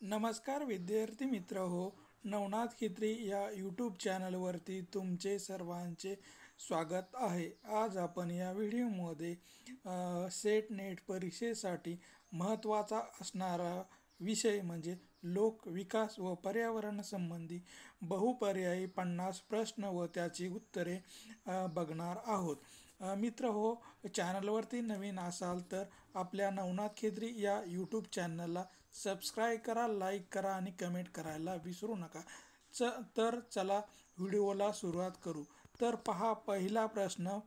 नमस्कार विद्यार्थी मित्र हो. नवनाथ खित्री या यूट्यूब चॅनलवरती तुमचे सर्वांचे स्वागत आहे. आज आपण या व्हिडिओमध्ये सेट नेट परीक्षेसाठी महत्त्वाचा असणारा विषय म्हणजे लोक विकास व पर्यावरण संबंधी बहुपर्यायी 50 प्रश्न व त्याची उत्तरे बघणार आहोत. मित्र हो, चॅनलवरती नवीन असाल तर आपल्या नवनाथ खित्री या यूट्यूब चॅनलला सबस्क्राईब करा, लाईक करा आणि कमेंट करायला विसरू नका. तर चला व्हिडिओला सुरुवात करू. तर पहा, पहिला प्रश्न.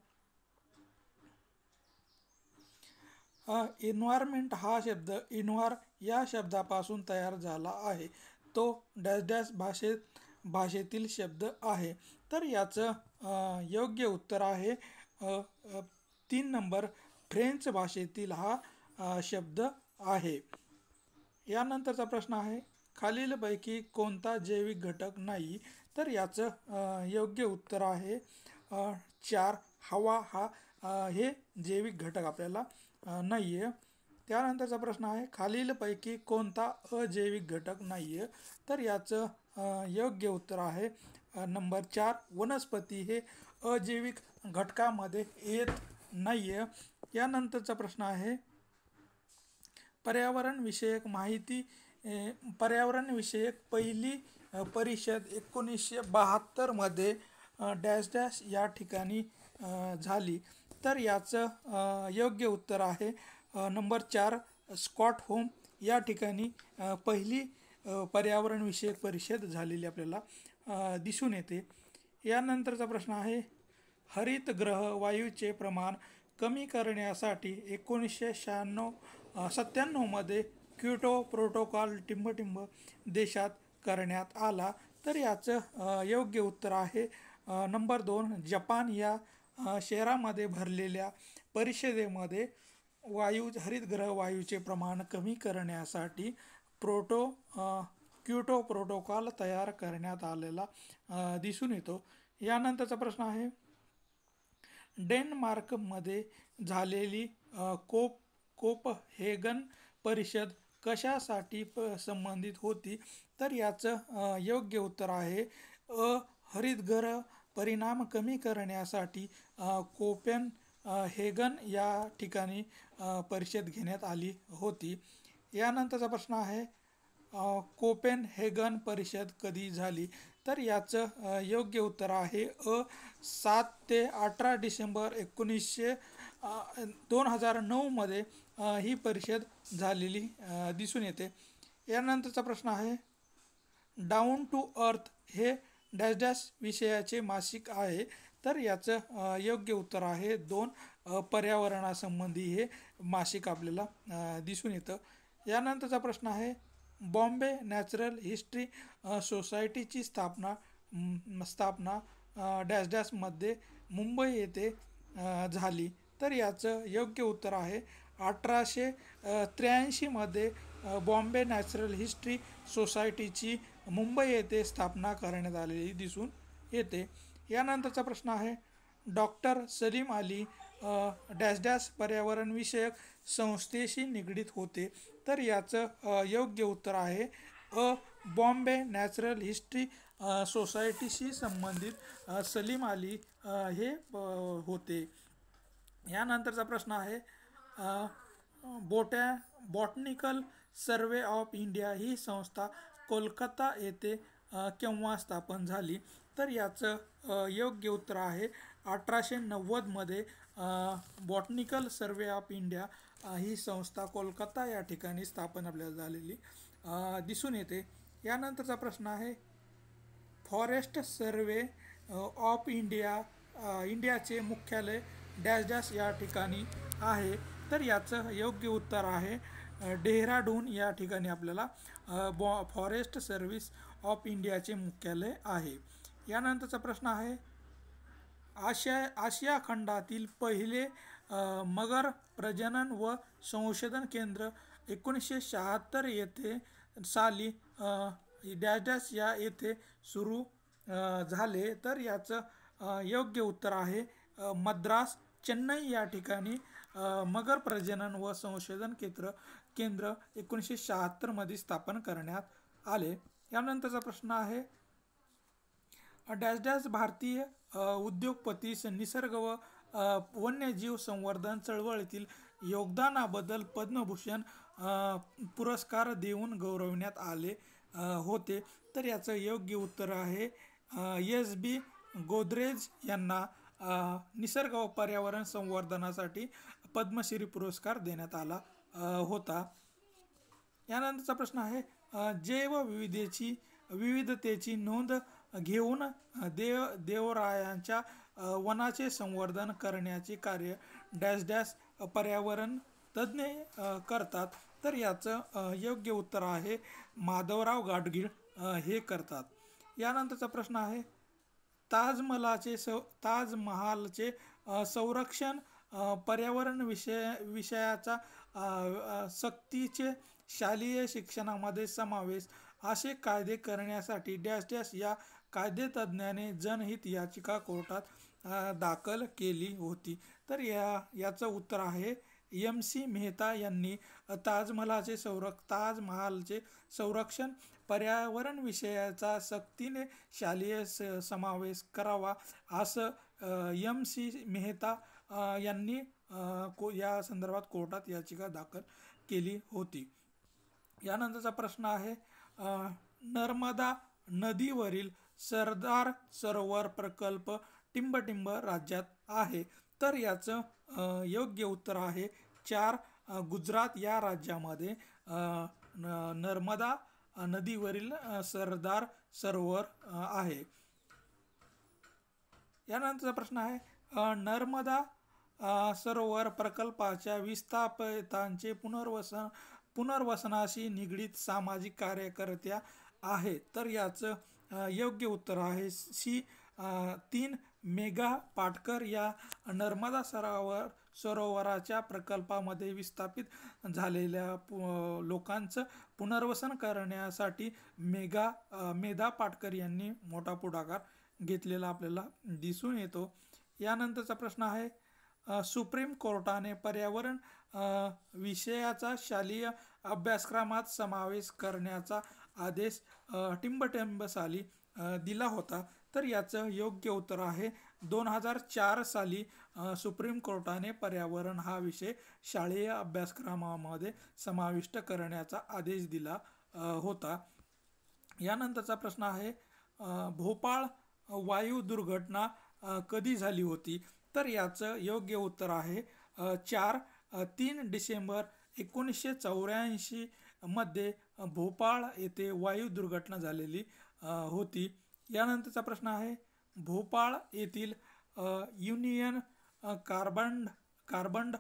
एन्व्हायरमेंट हा शब्द इन्व्हार या शब्दापासून तयार झाला आहे. तो डॅश डॅश भाषेतील शब्द आहे. तर याचं योग्य उत्तर आहे 3 नंबर, फ्रेंच भाषेतील हा शब्द आहे. यानंतरचा प्रश्न आहे, खालीलपैकी कोणता जैविक घटक नाही? तर याचं योग्य उत्तर आहे 4, हवा हा हे जैविक घटक आपल्याला नाही आहे. त्यानंतरचा प्रश्न आहे, खालीलपैकी कोणता अजैविक घटक नाही आहे? तर याचं योग्य उत्तर आहे नंबर 4, वनस्पती हे अजैविक घटकामध्ये येत नाही आहे. यानंतरचा प्रश्न आहे, पर्यावरण विषयक पहिली परिषद 1972 मध्ये डॅश डॅश या ठिकाणी झाली. तर याचं योग्य उत्तर आहे नंबर 4, स्टॉकहोम या ठिकाणी पहिली पर्यावरण विषयक परिषद झालेली आपल्याला दिसून येते. यानंतरचा प्रश्न आहे, हरितगृह वायूचे प्रमाण कमी करण्यासाठी 1997 मध्ये क्योटो प्रोटोकॉल टिंबटिंब देशात करण्यात आला. तर याचं योग्य उत्तर आहे नंबर 2, जपान या शहरामध्ये भरलेल्या परिषदेमध्ये हरितगृह वायूचे प्रमाण कमी करण्यासाठी क्योटो प्रोटोकॉल तयार करण्यात आलेला दिसून येतो. यानंतरचा प्रश्न आहे, डेन्मार्कमध्ये झालेली कोपहेगन परिषद कशासाठी संबंधित होती? तर याचं योग्य उत्तर आहे हरितगृह परिणाम कमी करण्यासाठी कोपेनहेगन या ठिकाणी परिषद घेण्यात आली होती. यानंतरचा प्रश्न आहे, कोपेनहेगन परिषद कधी झाली? तर याचं योग्य उत्तर आहे 7 ते 18 डिसेंबर 2009 मध्ये ही परिषद झालेली दिसून येते. यानंतरचा प्रश्न आहे, डाऊन टू अर्थ हे डॅश डॅश विषयाचे मासिक आहे. तर याचं योग्य उत्तर आहे 2, पर्यावरणासंबंधी हे मासिक आपल्याला दिसून येतं. यानंतरचा प्रश्न आहे, बॉम्बे नॅचरल हिस्ट्री सोसायटीची स्थापना डॅश डॅशमध्ये मुंबई येथे झाली. तर याचं योग्य उत्तर आहे 1883 मध्ये बॉम्बे नॅचरल हिस्ट्री सोसायटीची मुंबई येथे स्थापना करण्यात आलेली दिसून येते. यानंतरचा प्रश्न आहे, doctor Salim Ali dash dash पर्यावरण विषयक संस्थेशी निगडीत होते. तर याचं योग्य उत्तर आहे बॉम्बे नॅचरल हिस्ट्री सोसायटीशी संबंधित सलीम अली हे होते. यानंतरचा प्रश्न आहे, बॉटनिकल सर्वे ऑफ इंडिया ही संस्था कोलकाता येथे केव्हा स्थापन झाली? तर याचं योग्य उत्तर आहे 1890 मध्ये बॉटनिकल सर्वे ऑफ इंडिया ही संस्था कोलकाता या ठिकाणी स्थापन आपल्याला झालेली दिसून येते. यानंतरचा प्रश्न आहे, फॉरेस्ट सर्वे ऑफ इंडियाचे मुख्यालय डॅश डॅश या ठिकाणी आहे. तर याचं योग्य उत्तर आहे डेहराडून या ठिकाणी आपल्याला फॉरेस्ट सर्व्हिस ऑफ इंडियाचे मुख्यालय आहे. यानंतरचा प्रश्न आहे, आशिया खंडातील पहिले मगर प्रजनन व संशोधन केंद्र 1976 साली डॅश डॅश या येथे सुरू झाले. तर याचं योग्य उत्तर आहे मद्रास, चेन्नई या ठिकाणी मगर प्रजनन व संशोधन केंद्र केंद्र 1976 मध्ये स्थापन करण्यात आले. यानंतरचा प्रश्न आहे डॅश डॅश भारतीय उद्योगपती निसर्ग व वन्यजीव संवर्धन चळवळीतील योगदानाबद्दल पद्मभूषण पुरस्कार देऊन गौरवण्यात आले होते. तर याचं योग्य उत्तर आहे एस.बी. गोदरेज यांना निसर्ग व पर्यावरण संवर्धनासाठी पद्मश्री पुरस्कार देण्यात आला होता. यानंतरचा प्रश्न आहे विविधतेची नोंद घेऊन देवरायांच्या वनाचे संवर्धन करण्याचे कार्य डॅश डॅश पर्यावरण तज्ज्ञ करतात. तर याचं योग्य उत्तर आहे माधवराव गाडगीळ हे करतात. यानंतरचा प्रश्न आहे ताजमहालचे संरक्षण पर्यावरण विषयाचा सक्तीचे शालेय शिक्षणामध्ये समावेश असे कायदे करण्यासाठी डॅश डॅश या कायदेतज्ञाने जनहित याचिका कोर्टात दाखल केली होती. तर याचं उत्तर आहे M.C. मेहता यांनी ताजमहालचे संरक्षण पर्यावरण विषयाचा सक्तीने शालेय समावेश करावा असं M.C. मेहता यांनी या संदर्भात कोर्टात याचिका दाखल केली होती. यानंतरचा प्रश्न आहे नर्मदा नदीवरील सरदार सरोवर प्रकल्प टिंबटिंब राज्यात आहे. तर याचं योग्य उत्तर आहे 4 गुजरात या राज्यामध्ये नर्मदा नदीवरील सरदार सरोवर आहे. यानंतरचा प्रश्न आहे नर्मदा सरोवर प्रकल्पाच्या विस्थापितांचे पुनर्वसनाशी निगडीत सामाजिक कार्यकर्त्या आहेत. तर याचं योग्य उत्तर आहे सी 3 मेघा पाटकर या नर्मदा सरोवराच्या प्रकल्पामध्ये विस्थापित झालेल्या लोकांचं पुनर्वसन करण्यासाठी मेधा पाटकर यांनी मोठा पुढाकार घेतलेला आपल्याला दिसून येतो. यानंतरचा प्रश्न आहे सुप्रीम कोर्टाने पर्यावरण विषयाचा शालेय अभ्यासक्रमात समावेश करण्याचा आदेश टिंबटिंब साली दिला होता. तर याचं योग्य उत्तर आहे 2004 साली सुप्रीम कोर्टाने पर्यावरण हा विषय शालेय अभ्यासक्रमामध्ये समाविष्ट करण्याचा आदेश दिला होता. यानंतरचा प्रश्न आहे भोपाळ वायू दुर्घटना कधी झाली होती. तर याचं योग्य उत्तर आहे 3 डिसेंबर 1984 मध्ये भोपाळ येथे वायू दुर्घटना झालेली होती. यानंतरचा प्रश्न आहे भोपाळ येथील युनियन कार्बाइड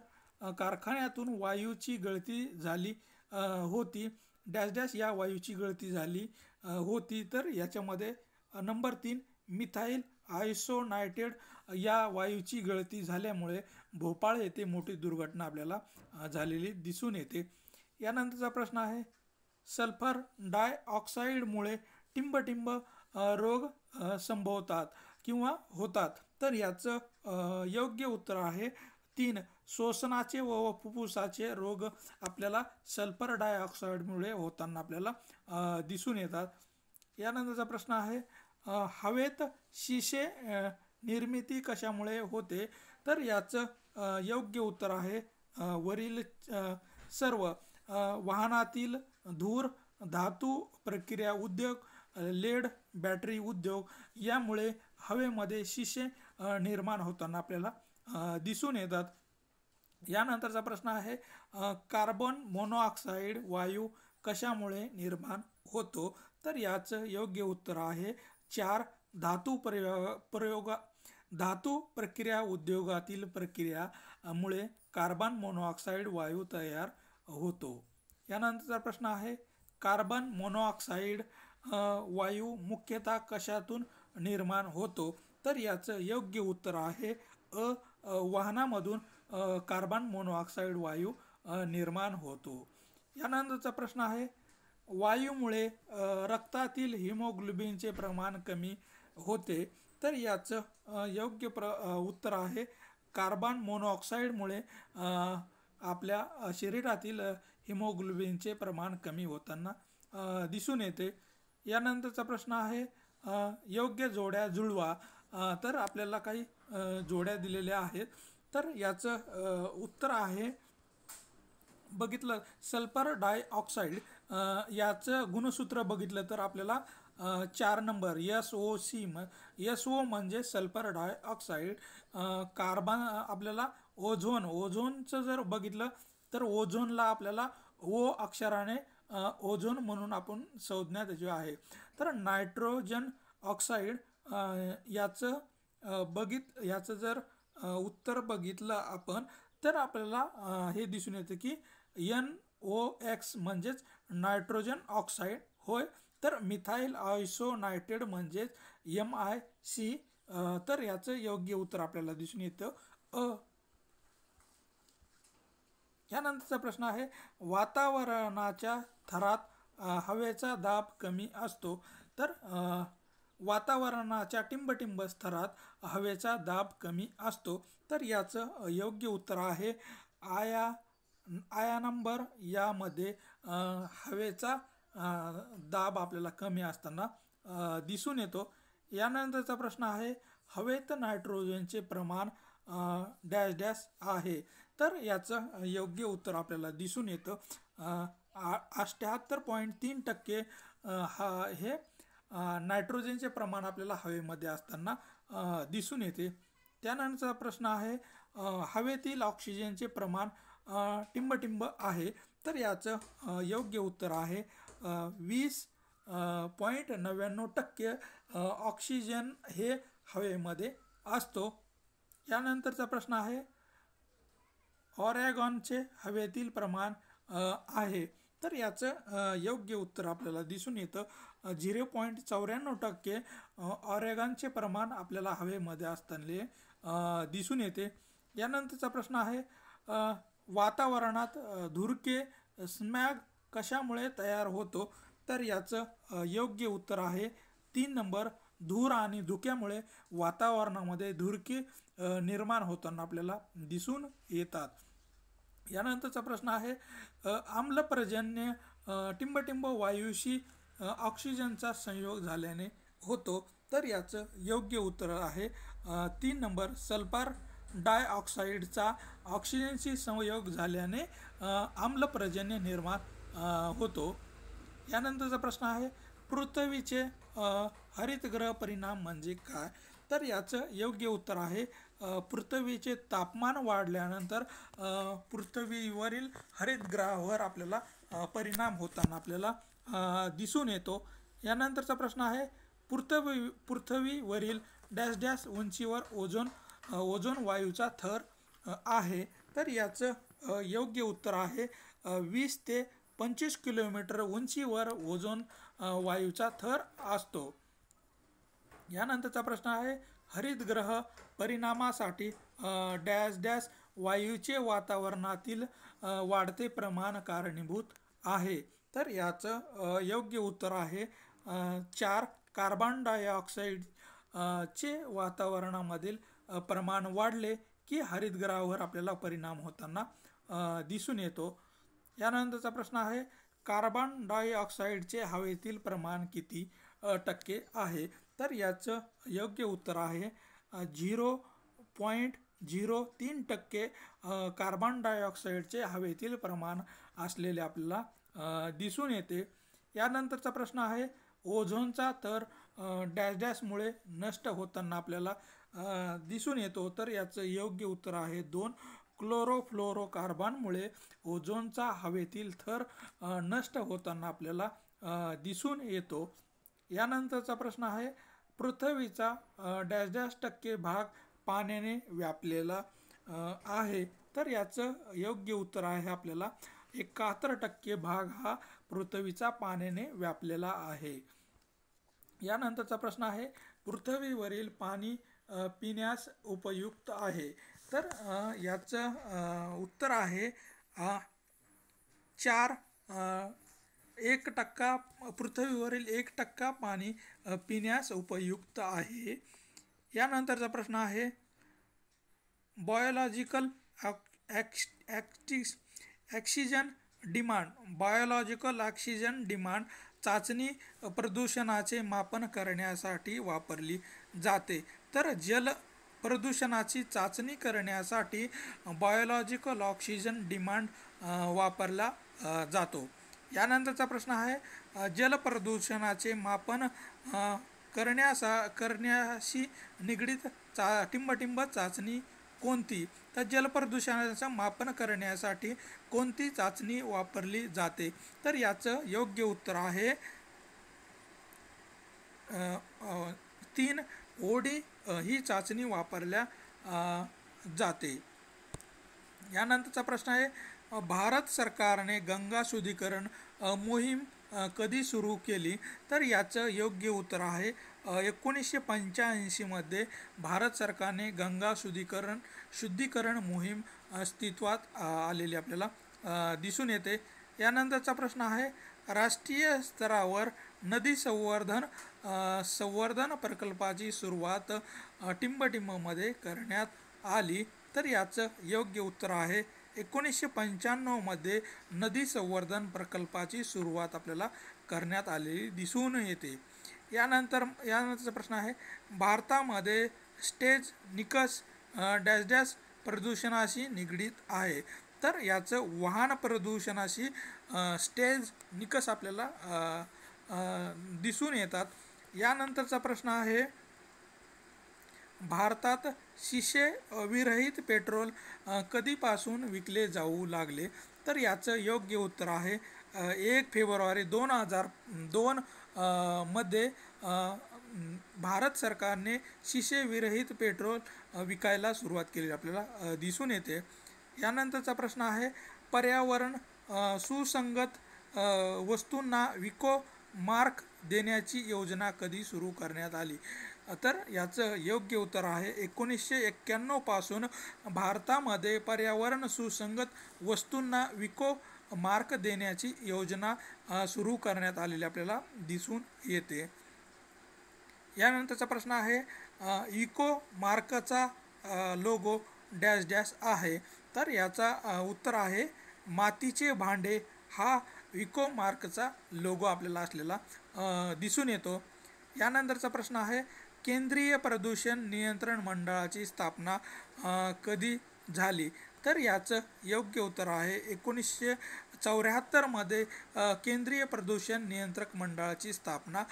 कारखान्यातून वायूची गळती झाली होती. डॅश डॅश या वायूची गळती झाली होती. तर याच्यामध्ये नंबर 3 मिथाइल आयसोनायट्रेट या वायूची गळती झाल्यामुळे भोपाळ येथे मोठी दुर्घटना आपल्याला झालेली दिसून येते. यानंतरचा प्रश्न आहे सल्फर डायऑक्साईडमुळे टिंबटिंब रोग संभवतात किंवा होतात. तर याचं योग्य उत्तर आहे 3 श्वसनाचे व फुफ्फुसाचे रोग आपल्याला सल्फर डायऑक्साईडमुळे होताना आपल्याला दिसून येतात. यानंतरचा प्रश्न आहे हवेत शिसे निर्मिती कशामुळे होते. तर याचं योग्य उत्तर आहे वरील सर्व वाहनातील धूर, धातू प्रक्रिया उद्योग, लेड बॅटरी उद्योग यामुळे हवेमध्ये शिसे निर्माण होताना आपल्याला दिसून येतात. यानंतरचा प्रश्न आहे कार्बन मोनॉक्साईड वायू कशामुळे निर्माण होतो. तर याचं योग्य उत्तर आहे 4 धातू प्रक्रिया उद्योगातील प्रक्रियामुळे कार्बन मोनॉक्साईड वायू तयार होतो. यानंतरचा प्रश्न आहे कार्बन मोनॉक्साईड वायू मुख्यतः कशातून निर्माण होतो. तर याचं योग्य उत्तर आहे वाहनामधून कार्बन मोनॉक्साईड वायू निर्माण होतो. यानंतरचा प्रश्न आहे वायूमुळे रक्तातील हिमोग्लोबिनचे प्रमाण कमी होते. तर याचं योग्य उत्तर आहे कार्बन मोनॉक्साईडमुळे आपल्या शरीरातील हिमोग्लोबिनचे प्रमाण कमी होताना दिसून येते. यानंतरचा प्रश्न आहे योग्य जोड्या जुळवा. तर आपल्याला काही जोड्या दिलेल्या आहेत. तर याचं उत्तर आहे बघितलं सल्फर डायऑक्साईड. याचं गुणसूत्र बघितलं तर आपल्याला 4 नंबर SOC. SO म्हणजे सल्फर डायऑक्साईड. कार्बन आपल्याला ओझोनचं जर बघितलं तर ओझोनला आपल्याला O अक्षराने ओझोन म्हणून आपण संज्ञा त्याची आहे. तर नायट्रोजन ऑक्साईड याचं जर उत्तर बघितलं आपण तर आपल्याला हे दिसून येतं की NOx म्हणजेच नायट्रोजन ऑक्साईड होय. तर मिथाइल आयसोनायट्रेट म्हणजेच MIC. तर याचं योग्य उत्तर आपल्याला दिसून येतं यानंतरचा प्रश्न आहे वातावरणाच्या थरात हवेचा दाब कमी असतो. तर वातावरणाच्या टिंबटिंब स्तरात हवेचा दाब कमी असतो. तर याचं योग्य उत्तर आहे आया नंबर. यामध्ये हवेचा दाब आपल्याला कमी असताना दिसून येतो. यानंतरचा प्रश्न आहे हवेत नायट्रोजनचे प्रमाण डॅश डॅश आहे. तर याचं योग्य उत्तर आपल्याला दिसून येतं 78.3% हे नायट्रोजनचे प्रमाण आपल्याला हवेमध्ये असताना दिसून येते. त्यानंतरचा प्रश्न आहे हवेतील ऑक्सिजनचे प्रमाण टिंबटिंब आहे. तर याचं योग्य उत्तर आहे 20.99% ऑक्सिजन हे हवेमध्ये असतो. यानंतरचा प्रश्न आहे ऑरेगॉनचे हवेतील प्रमाण आहे. तर याचं योग्य उत्तर आपल्याला दिसून येतं 0.94% ऑरेगॉनचे प्रमाण आपल्याला हवेमध्ये असताना दिसून येते. यानंतरचा प्रश्न आहे वातावरणात धुरके स्मॅग कशामुळे तयार होतो. तर याचं योग्य उत्तर आहे 3 नंबर धूर आणि धुक्यामुळे वातावरणामध्ये धुरके निर्माण होताना आपल्याला दिसून येतात. यानंतरचा प्रश्न आहे आम्लपर्जन्य टिंबटिंब वायूशी ऑक्सिजनचा संयोग झाल्याने होतो. तर याचं योग्य उत्तर आहे 3 नंबर सल्फर डायऑक्साईडचा ऑक्सिजनशी संयोग झाल्याने आम्लपर्जन्य निर्माण होतो. यानंतरचा प्रश्न आहे पृथ्वीचे हरितगृह परिणाम म्हणजे काय. तर याचं योग्य उत्तर आहे पृथ्वीचे तापमान वाढल्यानंतर पृथ्वीवरील हरितगृहावर आपल्याला परिणाम होताना आपल्याला दिसून येतो. यानंतरचा प्रश्न आहे पृथ्वीवरील डॅश डॅश उंचीवर ओझोन वायूचा थर आहे. तर याचं योग्य उत्तर आहे 20 ते 25 किलोमीटर उंचीवर ओझोन वायूचा थर असतो. यानंतरचा प्रश्न आहे हरितगृह परिणामासाठी डॅश डॅश वायूचे वातावरणातील वाढते प्रमाण कारणीभूत आहे. तर याचं योग्य उत्तर आहे 4 कार्बन डायऑक्साईड चे वातावरणामधील प्रमाण वाढले की हरितगृहावर आपल्याला परिणाम होताना दिसून येतो. यानंतरचा प्रश्न आहे कार्बन डायऑक्साईडचे हवेतील प्रमाण किती टक्के आहे. तर याचं योग्य उत्तर आहे 0.03% कार्बन डायऑक्साईडचे हवेतील प्रमाण असलेले आपल्याला दिसून येते. यानंतरचा प्रश्न आहे ओझोनचा थर डॅश डॅशमुळे नष्ट होताना आपल्याला दिसून येतो. तर याचं योग्य उत्तर आहे 2 क्लोरोफ्लोरोकार्बनमुळे ओझोनचा हवेतील थर नष्ट होताना आपल्याला दिसून येतो. यानंतरचा प्रश्न आहे पृथ्वीचा डॅश डॅश टक्के भाग पाण्याने व्यापलेला आहे. तर याचं योग्य उत्तर आहे आपल्याला 71% भाग हा पृथ्वीचा पाण्याने व्यापलेला आहे. यानंतरचा प्रश्न आहे पृथ्वीवरील पाणी पिण्यास उपयुक्त आहे. तर याचं उत्तर आहे 1% पृथ्वीवरील 1% पाणी पिण्यास उपयुक्त आहे. यानंतरचा प्रश्न आहे biological oxygen demand biological oxygen demand चाचणी प्रदूषणाचे मापन करण्यासाठी वापरली जाते. तर जल प्रदूषणाची चाचणी करण्यासाठी बायोलॉजिकल ऑक्सिजन डिमांड वापरला जातो. यानंतरचा प्रश्न आहे जल प्रदूषणाचे मापन करण्याशी निगडीत टिंबटिंब चाचणी कोणती? तर जलप्रदूषणाचं मापन करण्यासाठी कोणती चाचणी वापरली जाते? तर याचं योग्य उत्तर आहे 3 ओडी ही चाचणी वापरल्या जाते. यानंतरचा प्रश्न आहे भारत सरकारने गंगा शुद्धीकरण मोहीम कधी सुरू केली? तर याचं योग्य उत्तर आहे 1985 मध्ये भारत सरकारने गंगा शुद्धीकरण मोहीम अस्तित्वात आलेली आपल्याला दिसून येते. यानंतरचा प्रश्न आहे राष्ट्रीय स्तरावर नदी संवर्धन प्रकल्पाची सुरुवात टिंबटिंबमध्ये करण्यात आली. तर याचं योग्य उत्तर आहे 1995 मध्ये नदी संवर्धन प्रकल्पाची सुरुवात आपल्याला करण्यात आलेली दिसून येते. यानंतरचा प्रश्न आहे भारतामध्ये स्टेज निकष डॅश डॅश प्रदूषणाशी निगडीत आहे? तर याचं वाहन प्रदूषणाशी स्टेज निकष आपल्याला दिसून येतात. यानंतरचा प्रश्न आहे भारतात शिशे विरहित पेट्रोल कधीपासून विकले जाऊ लागले? तर याचं योग्य उत्तर आहे 1 फेब्रुवारी 2002 मध्ये भारत सरकारने शिशे विरहित पेट्रोल विकायला सुरुवात केली आपल्याला दिसून येते. यानंतरचा प्रश्न आहे पर्यावरण सुसंगत वस्तूंना विको मार्क देण्याची योजना कधी सुरू करण्यात आली? तर याचं योग्य उत्तर आहे 1991 पासून भारतामध्ये पर्यावरण सुसंगत वस्तूंना विको मार्क देण्याची योजना सुरू करण्यात आलेली आपल्याला दिसून येते. यानंतरचा प्रश्न आहे इको मार्कचा लोगो डॅश डॅश आहे? तर याचा उत्तर आहे मातीचे भांडे हा इको मार्कचा लोगो आपल्याला असलेला दिसून येतो. यानंतरचा प्रश्न आहे केंद्रीय प्रदूषण नियंत्रण मंडळाची स्थापना कधी झाली? तर याचं योग्य उत्तर आहे 1974 मध्ये केंद्रीय प्रदूषण नियंत्रक मंडळाची स्थापना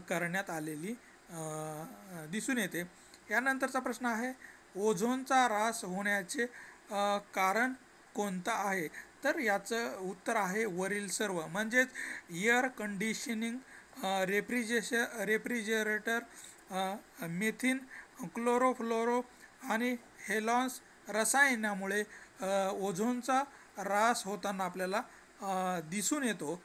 करण्यात आलेली दिसून येते. यानंतरचा प्रश्न आहे ओझोनचा ऱ्हास होण्याचे कारण कोणतं आहे? तर याचं उत्तर आहे वरील सर्व, म्हणजेच एअर कंडिशनिंग, रेफ्रिजरेटर, मेथिन, क्लोरोफ्लोरो आणि हेलॉन्स रसायनामुळे ओझोनचा ऱ्हास होताना आपल्याला दिसून येतो.